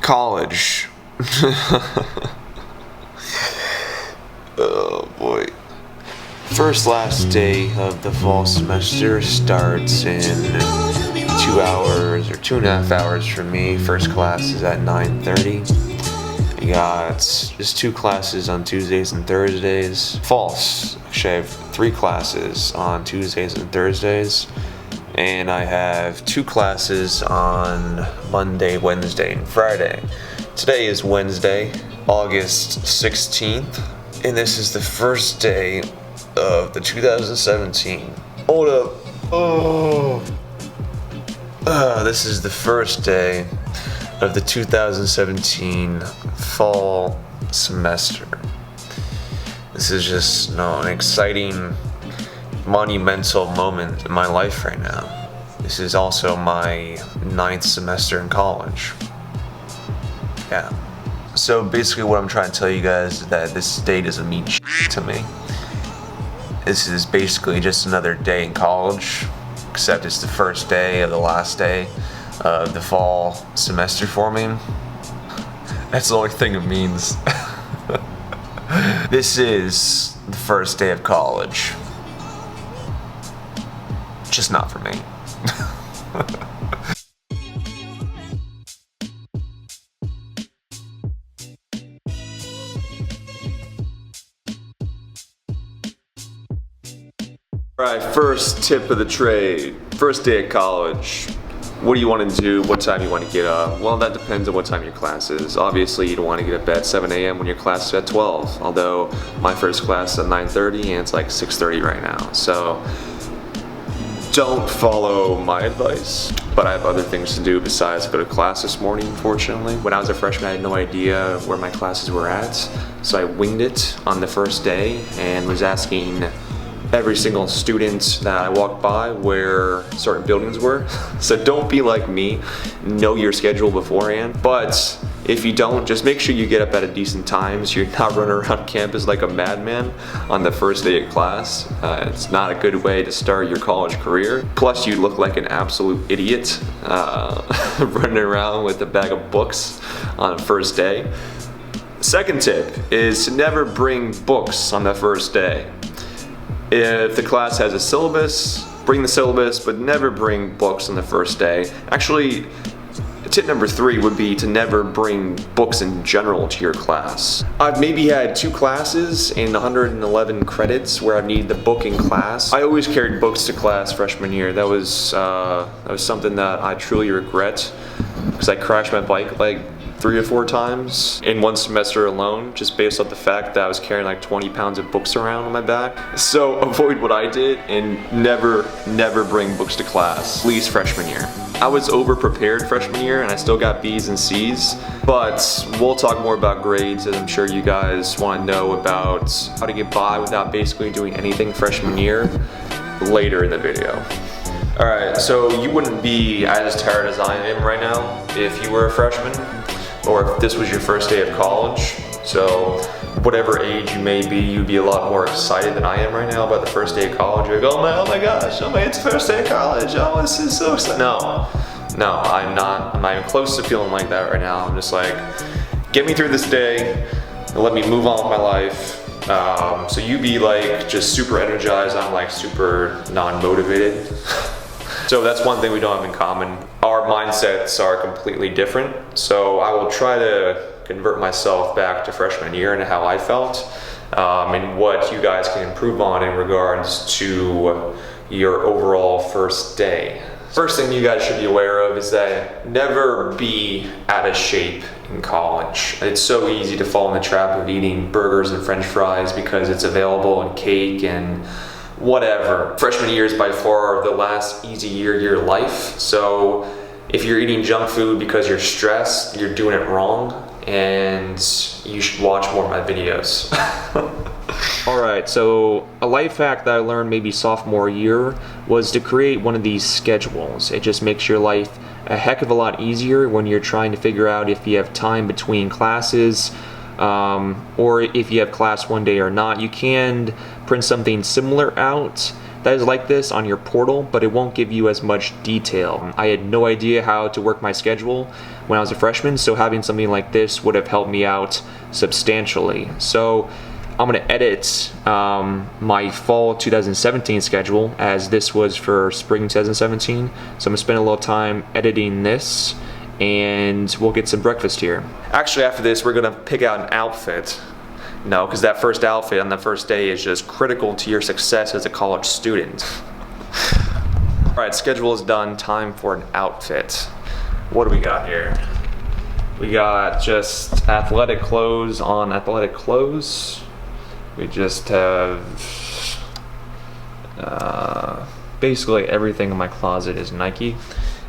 College. Oh boy. Last day of the fall semester starts in 2 hours or 2.5 hours for me. First class is at 9:30. I got just 2 classes on Tuesdays and Thursdays. False. Actually, I have 3 classes on Tuesdays and Thursdays. And I have 2 classes on Monday, Wednesday, and Friday. Today is Wednesday, August 16th, and this is the first day of the 2017. Hold up. This is the first day of the 2017 fall semester. This is just an exciting, monumental moment in my life right now. This is also my 9th semester in college. Yeah. So basically what I'm trying to tell you guys is that this day doesn't mean shit to me. This is basically just another day in college, except it's the first day of the last day of the fall semester for me. That's the only thing it means. This is the first day of college. Just not for me. Alright, first tip of the trade. First day of college. What do you want to do? What time you want to get up? Well, that depends on what time your class is. Obviously, you don't want to get up at 7 a.m. when your class is at 12. Although, my first class is at 9:30 and it's like 6:30 right now. So, don't follow my advice. But I have other things to do besides go to class this morning, unfortunately. When I was a freshman, I had no idea where my classes were at. So I winged it on the first day and was asking every single student that I walked by where certain buildings were. So don't be like me, know your schedule beforehand. But if you don't, just make sure you get up at a decent time so you're not running around campus like a madman on the first day of class. It's not a good way to start your college career. Plus you look like an absolute idiot running around with a bag of books on the first day. Second tip is to never bring books on the first day. If the class has a syllabus, bring the syllabus, but never bring books on the first day. Actually, tip number 3 would be to never bring books in general to your class. I've maybe had 2 classes in 111 credits where I've needed the book in class. I always carried books to class freshman year. That was something that I truly regret because I crashed my bike like 3 or 4 times in one semester alone, just based off the fact that I was carrying like 20 pounds of books around on my back. So avoid what I did and never bring books to class, at least freshman year. I was over-prepared freshman year and I still got B's and C's, but we'll talk more about grades as I'm sure you guys want to know about how to get by without basically doing anything freshman year later in the video. Alright, so you wouldn't be as tired as I am right now if you were a freshman, or if this was your first day of college. So whatever age you may be, you'd be a lot more excited than I am right now about the first day of college. You're like, oh my gosh, it's the first day of college. Oh, this is so exciting. No, I'm not even close to feeling like that right now. I'm just like, get me through this day and let me move on with my life. So you be like just super energized, I'm like super non-motivated. So that's one thing we don't have in common. Our mindsets are completely different. So I will try to convert myself back to freshman year and how I felt, and what you guys can improve on in regards to your overall first day. First thing you guys should be aware of is that never be out of shape in college. It's so easy to fall in the trap of eating burgers and french fries because it's available and cake and whatever. Freshman year is by far the last easy year of your life. So if you're eating junk food because you're stressed, you're doing it wrong, and you should watch more of my videos. Alright, so a life hack that I learned maybe sophomore year was to create one of these schedules. It just makes your life a heck of a lot easier when you're trying to figure out if you have time between classes, or if you have class one day or not. You can print something similar out that is like this on your portal, but it won't give you as much detail. I had no idea how to work my schedule when I was a freshman, so having something like this would have helped me out substantially. So I'm gonna edit my fall 2017 schedule, as this was for spring 2017. So I'm gonna spend a little time editing this, and we'll get some breakfast here. Actually, after this, we're gonna pick out an outfit. No, because that first outfit on the first day is just critical to your success as a college student. All right, schedule is done. Time for an outfit. What do we got here? We got just athletic clothes on athletic clothes. We just have basically everything in my closet is Nike,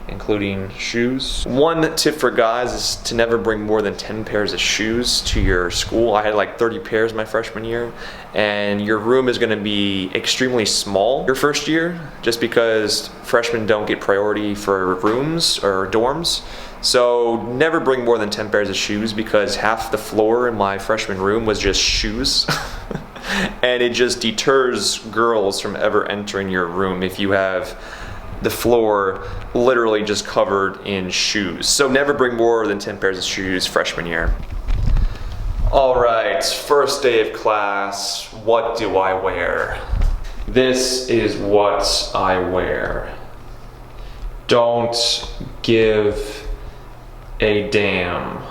including shoes. One tip for guys is to never bring more than 10 pairs of shoes to your school. I had like 30 pairs my freshman year, and your room is gonna be extremely small your first year, just because freshmen don't get priority for rooms or dorms. So never bring more than 10 pairs of shoes, because half the floor in my freshman room was just shoes. And it just deters girls from ever entering your room if you have the floor literally just covered in shoes. So never bring more than 10 pairs of shoes freshman year. All right, first day of class, what do I wear? This is what I wear. Don't give a damn.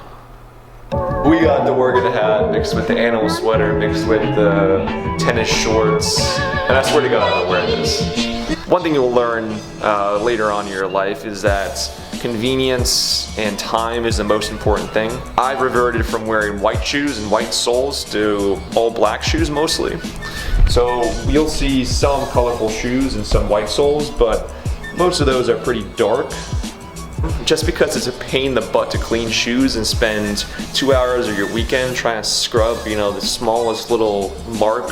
We got the Oregon hat mixed with the animal sweater, mixed with the tennis shorts, and I swear to God I'll wear this. One thing you'll learn later on in your life is that convenience and time is the most important thing. I've reverted from wearing white shoes and white soles to all black shoes mostly. So you'll see some colorful shoes and some white soles, but most of those are pretty dark. Just because it's a pain in the butt to clean shoes and spend 2 hours of your weekend trying to scrub, the smallest little mark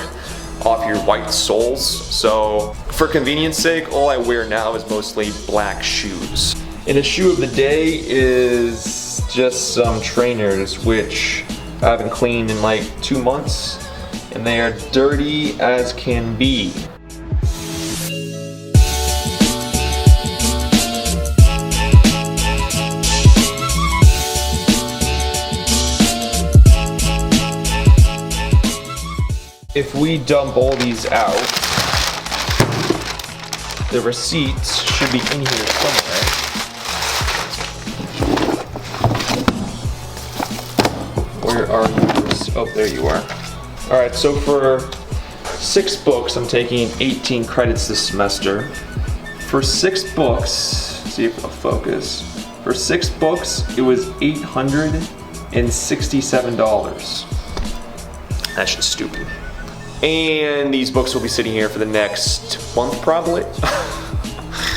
off your white soles. So for convenience sake, all I wear now is mostly black shoes. And the shoe of the day is just some trainers, which I haven't cleaned in like 2 months, and they are dirty as can be. If we dump all these out, the receipts should be in here somewhere. Where are you? Oh, there you are. All right, so for 6 books, I'm taking 18 credits this semester. For 6 books, see if it'll focus. For 6 books, it was $867. That's just stupid. And these books will be sitting here for the next month, probably.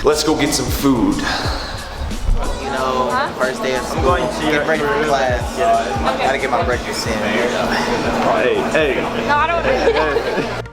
Let's go get some food. First day of school, I'm going to get ready for class. Okay. Gotta get my breakfast in. Hey. No, I don't want to.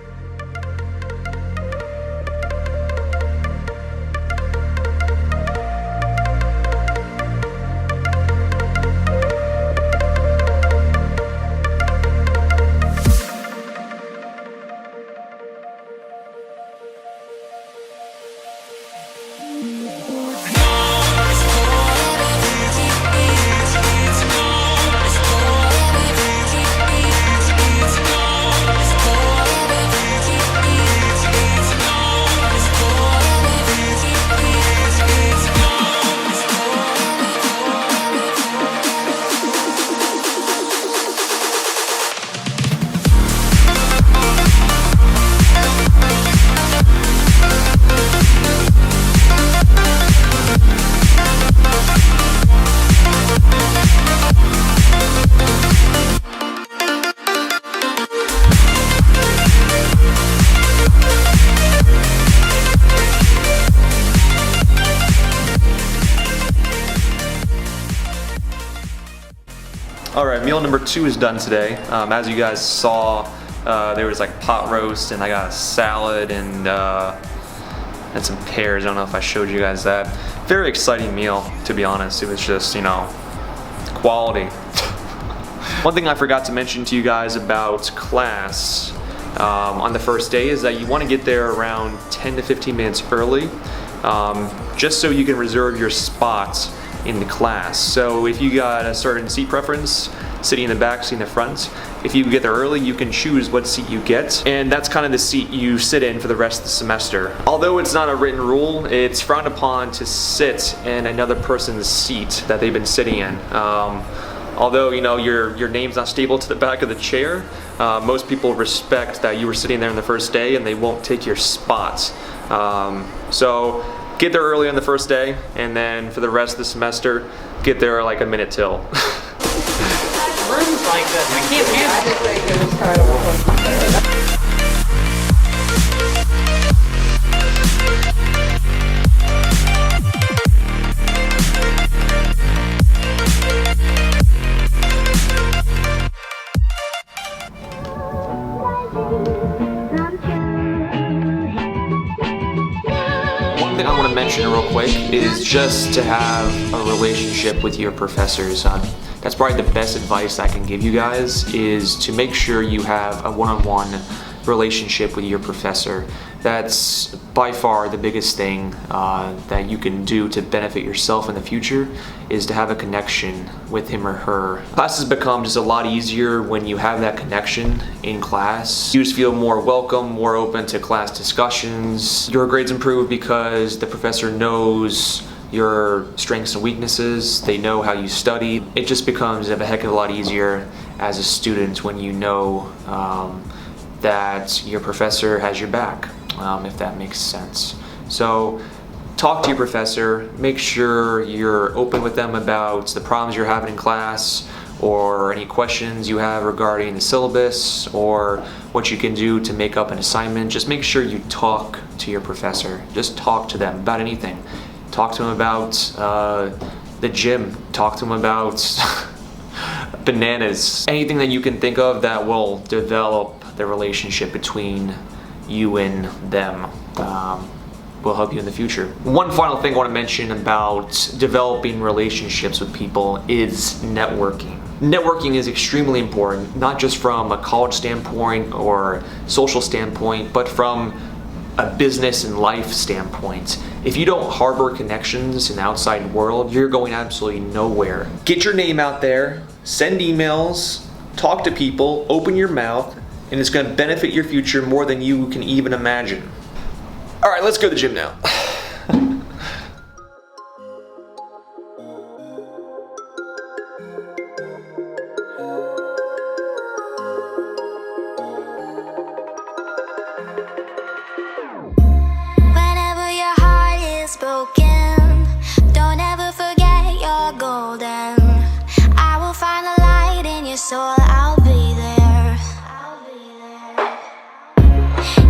Alright, meal number 2 is done today. As you guys saw, there was like pot roast, and I got a salad and some pears. I don't know if I showed you guys that. Very exciting meal, to be honest. It was just, quality. One thing I forgot to mention to you guys about class on the first day is that you want to get there around 10 to 15 minutes early, just so you can reserve your spots in the class. So if you got a certain seat preference, sitting in the back, sitting in the front, if you get there early, you can choose what seat you get, and that's kind of the seat you sit in for the rest of the semester. Although it's not a written rule, it's frowned upon to sit in another person's seat that they've been sitting in. Although, you know, your name's not stable to the back of the chair, most people respect that you were sitting there on the first day and they won't take your spots. So get there early on the first day, and then for the rest of the semester, get there like a minute till. Rooms like this, I can't handle it. One thing I want to mention real quick is just to have a relationship with your professors. That's probably the best advice I can give you guys, is to make sure you have a one-on-one relationship with your professor. That's by far the biggest thing that you can do to benefit yourself in the future, is to have a connection with him or her. Classes become just a lot easier when you have that connection in class. You just feel more welcome, more open to class discussions. Your grades improve because the professor knows your strengths and weaknesses, they know how you study. It just becomes a heck of a lot easier as a student when you know that your professor has your back, if that makes sense. So talk to your professor, make sure you're open with them about the problems you're having in class, or any questions you have regarding the syllabus, or what you can do to make up an assignment. Just make sure you talk to your professor. Just talk to them about anything. Talk to them about the gym. Talk to them about bananas. Anything that you can think of that will develop the relationship between you and them will help you in the future. One final thing I want to mention about developing relationships with people is networking. Networking is extremely important, not just from a college standpoint or social standpoint, but from a business and life standpoint. If you don't harbor connections in the outside world, you're going absolutely nowhere. Get your name out there, send emails, talk to people, open your mouth, and it's going to benefit your future more than you can even imagine. All right, let's go to the gym now. Whenever your heart is broken, don't ever forget you're golden. I will find the light in your soul, I'll be there.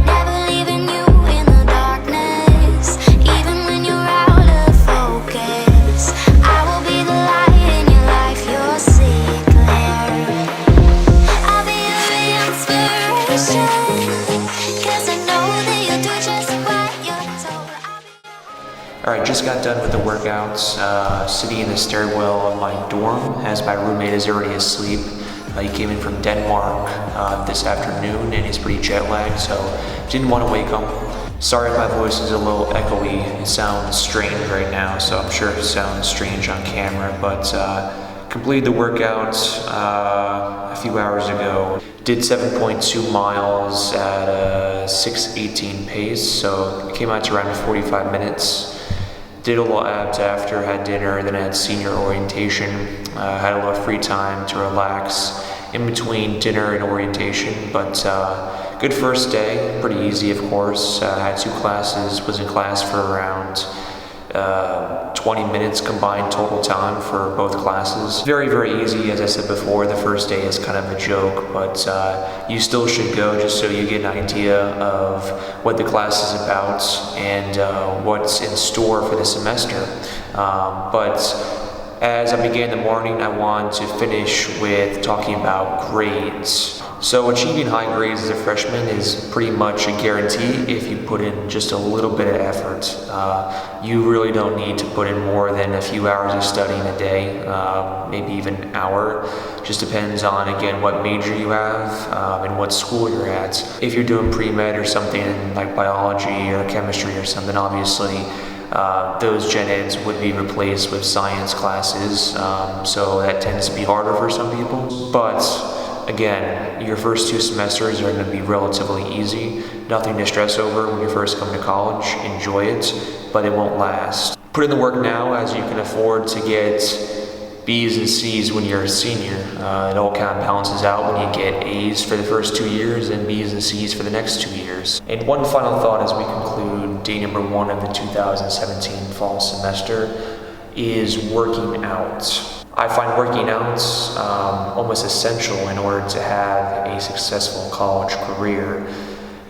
Never leaving you in the darkness, even when you're out of focus. I will be the light in your life, you'll see it clear. I'll be your inspiration, 'cause I know that you'll do just what you're told. Alright, just got done with the workouts, sitting in the stairwell of my dorm as my roommate is already asleep. He came in from Denmark this afternoon and he's pretty jet lagged, so didn't want to wake him. Sorry if my voice is a little echoey, it sounds strange right now, so I'm sure it sounds strange on camera, but completed the workout a few hours ago. Did 7.2 miles at a 6:18 pace, so came out to around 45 minutes. Did a little abs after, had dinner, then I had senior orientation. Had a lot of free time to relax in between dinner and orientation, but good first day, pretty easy of course. Had 2 classes, was in class for around 20 minutes combined total time for both classes. Very, very easy, as I said before. The first day is kind of a joke, but you still should go just so you get an idea of what the class is about and what's in store for the semester. But as I began the morning, I want to finish with talking about grades. So achieving high grades as a freshman is pretty much a guarantee if you put in just a little bit of effort. You really don't need to put in more than a few hours of studying a day, maybe even an hour. Just depends on, again, what major you have and what school you're at. If you're doing pre-med or something like biology or chemistry or something, obviously those gen eds would be replaced with science classes, so that tends to be harder for some people. But again, your first 2 semesters are going to be relatively easy. Nothing to stress over when you first come to college. Enjoy it, but it won't last. Put in the work now as you can afford to get B's and C's when you're a senior. It all kind of balances out when you get A's for the first 2 years and B's and C's for the next 2 years. And one final thought as we conclude day number 1 of the 2017 fall semester is working out. I find working out almost essential in order to have a successful college career.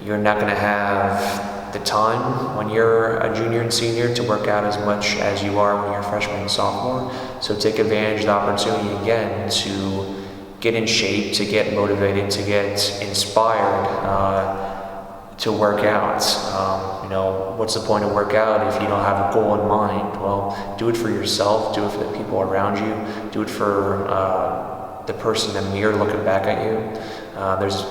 You're not going to have the time when you're a junior and senior to work out as much as you are when you're a freshman and sophomore. So take advantage of the opportunity again to get in shape, to get motivated, to get inspired to work out. What's the point of workout if you don't have a goal in mind? Well, do it for yourself, do it for the people around you, do it for the person in the mirror looking back at you. There's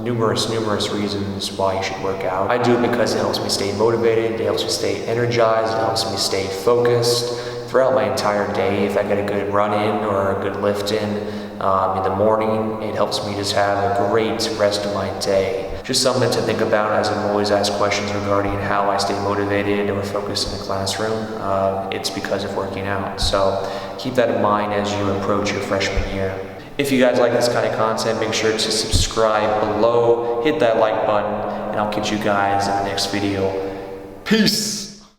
numerous reasons why you should work out. I do it because it helps me stay motivated, it helps me stay energized, it helps me stay focused throughout my entire day. If I get a good run in or a good lift in the morning, it helps me just have a great rest of my day. Just something to think about as I'm always asked questions regarding how I stay motivated or focused in the classroom. It's because of working out. So keep that in mind as you approach your freshman year. If you guys like this kind of content, make sure to subscribe below, hit that like button, and I'll catch you guys in the next video. Peace!